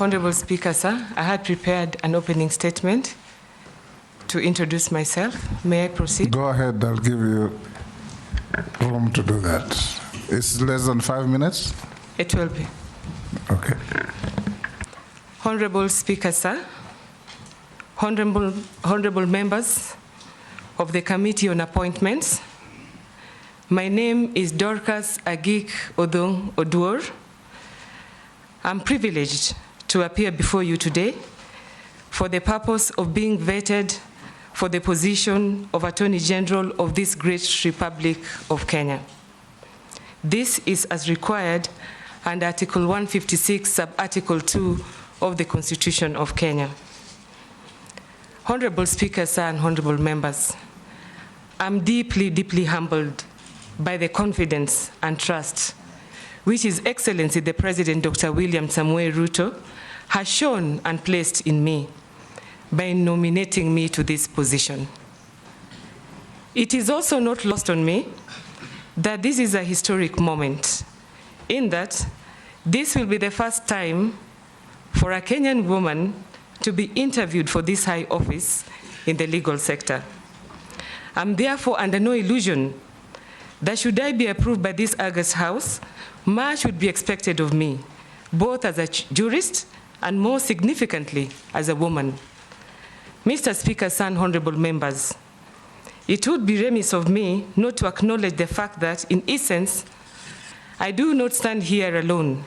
Honorable Speaker, sir, I had prepared an opening statement to introduce myself. May I proceed? Go ahead, I'll give you room to do that. It's less than 5 minutes? It will be. Okay. Honorable Speaker, sir, honorable members of the Committee on Appointments, my name is Dorcas Agik Oduor. I'm privileged to appear before you today for the purpose of being vetted for the position of Attorney General of this great Republic of Kenya. This is as required under Article 156, Sub-Article 2 of the Constitution of Kenya. Honorable Speaker, sir, and honorable members, I'm deeply, deeply humbled by the confidence and trust which His Excellency the President, Dr. William Samoei Ruto, has shown and placed in me by nominating me to this position. It is also not lost on me that this is a historic moment, in that this will be the first time for a Kenyan woman to be interviewed for this high office in the legal sector. I'm therefore under no illusion that should I be approved by this august House, much would be expected of me, both as a jurist and more significantly as a woman. Mr. Speaker, and honorable members, it would be remiss of me not to acknowledge the fact that, in essence, I do not stand here alone.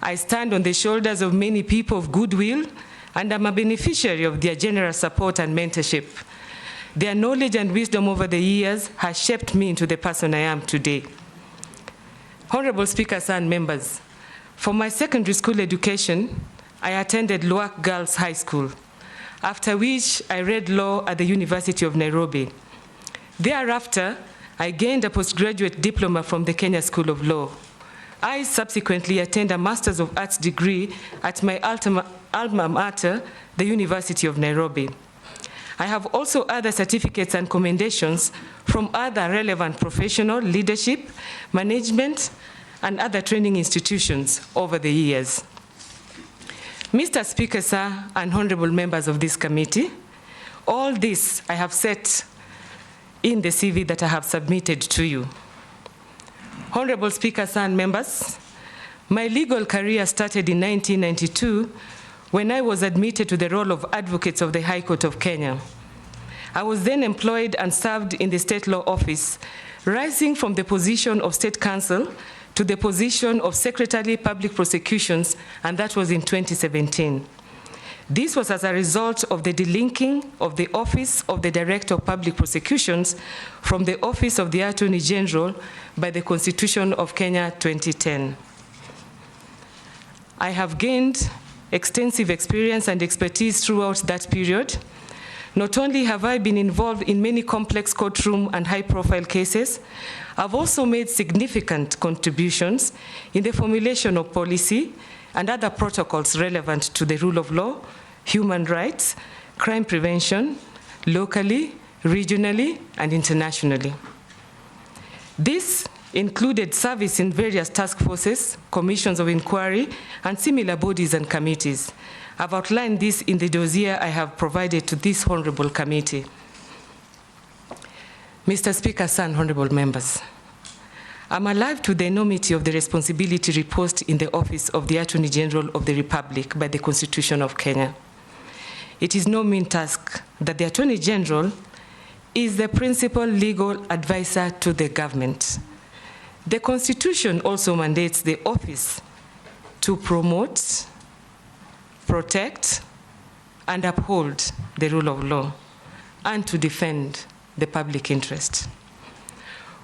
I stand on the shoulders of many people of goodwill, and I'm a beneficiary of their generous support and mentorship. Their knowledge and wisdom over the years has shaped me into the person I am today. Honorable Speaker, and members, for my secondary school education, I attended Luak Girls High School, after which I read law at the University of Nairobi. Thereafter, I gained a postgraduate diploma from the Kenya School of Law. I subsequently attended a Master's of Arts degree at my alma mater, the University of Nairobi. I have also other certificates and commendations from other relevant professional, leadership, management, and other training institutions over the years. Mr. Speaker, sir, and honorable members of this committee, all this I have set in the CV that I have submitted to you. Honorable Speaker, sir, and members, my legal career started in 1992 when I was admitted to the role of Advocate of the High Court of Kenya. I was then employed and served in the State Law Office, rising from the position of State Counsel to the position of Secretary Public Prosecutions, and that was in 2017. This was as a result of the delinking of the Office of the Director of Public Prosecutions from the Office of the Attorney General by the Constitution of Kenya 2010. I have gained extensive experience and expertise throughout that period. Not only have I been involved in many complex courtroom and high-profile cases, I've also made significant contributions in the formulation of policy and other protocols relevant to the rule of law, human rights, crime prevention, locally, regionally, and internationally. This included service in various task forces, commissions of inquiry, and similar bodies and committees. I've outlined this in the dossier I have provided to this honorable committee. Mr. Speaker, and honorable members, I'm alive to the enormity of the responsibility reposed in the office of the Attorney General of the Republic by the Constitution of Kenya. It is no mean task that the Attorney General is the principal legal advisor to the government. The Constitution also mandates the office to promote, protect, and uphold the rule of law, and to defend the public interest.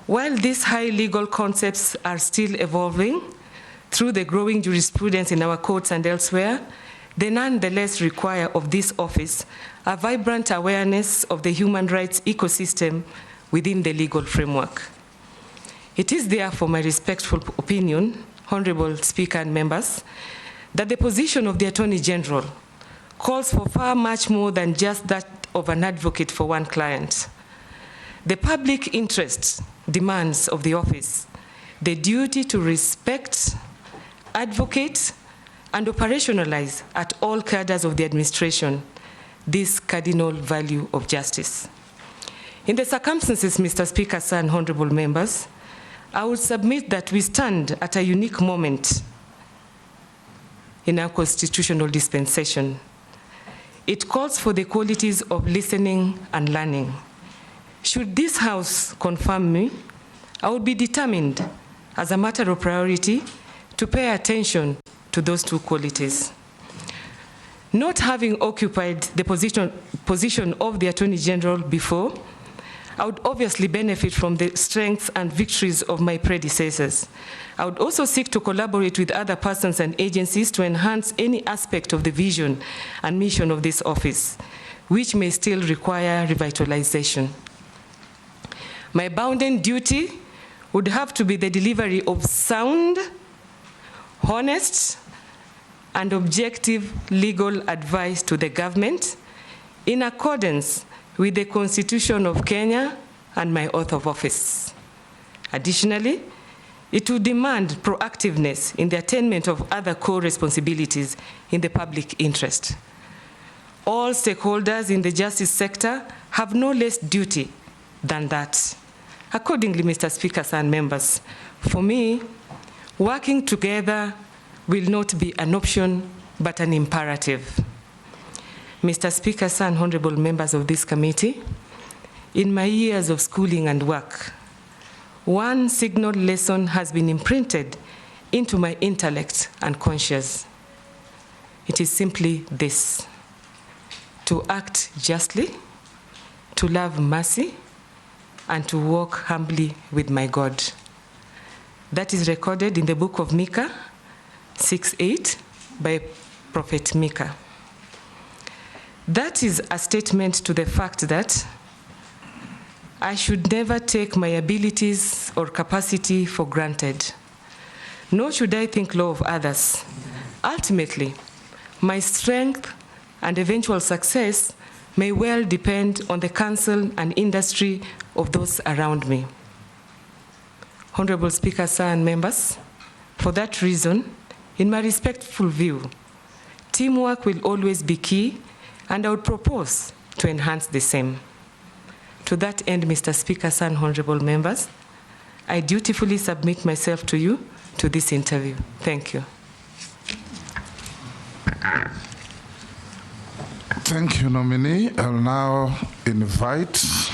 While these high legal concepts are still evolving through the growing jurisprudence in our courts and elsewhere, they nonetheless require of this office a vibrant awareness of the human rights ecosystem within the legal framework. It is therefore my respectful opinion, Honorable Speaker and members, that the position of the Attorney General calls for far much more than just that of an advocate for one client. The public interest demands of the office the duty to respect, advocate, and operationalize at all cadres of the administration this cardinal value of justice. In the circumstances, Mr. Speaker, sir, and honorable members, I would submit that we stand at a unique moment in our constitutional dispensation. It calls for the qualities of listening and learning. Should this House confirm me, I would be determined, as a matter of priority, to pay attention to those two qualities. Not having occupied the position of the Attorney General before, I would obviously benefit from the strengths and victories of my predecessors. I would also seek to collaborate with other persons and agencies to enhance any aspect of the vision and mission of this office, which may still require revitalization. My bounden duty would have to be the delivery of sound, honest, and objective legal advice to the government in accordance with the Constitution of Kenya and my oath of office. Additionally, it would demand proactiveness in the attainment of other core responsibilities in the public interest. All stakeholders in the justice sector have no less duty than that. Accordingly, Mr. Speaker, and members, for me, working together will not be an option, but an imperative. Mr. Speaker, sir, and honorable members of this committee, in my years of schooling and work, one signal lesson has been imprinted into my intellect and conscience. It is simply this: to act justly, to love mercy, and to walk humbly with my God. That is recorded in the book of Micah 6:8 by Prophet Micah. That is a statement to the fact that I should never take my abilities or capacity for granted, nor should I think low of others. Ultimately, my strength and eventual success may well depend on the counsel and industry of those around me. Honorable Speaker, sir, and members, for that reason, in my respectful view, teamwork will always be key, and I would propose to enhance the same. To that end, Mr. Speaker, sir, and honorable members, I dutifully submit myself to you to this interview. Thank you. Thank you, nominee. I'll now invite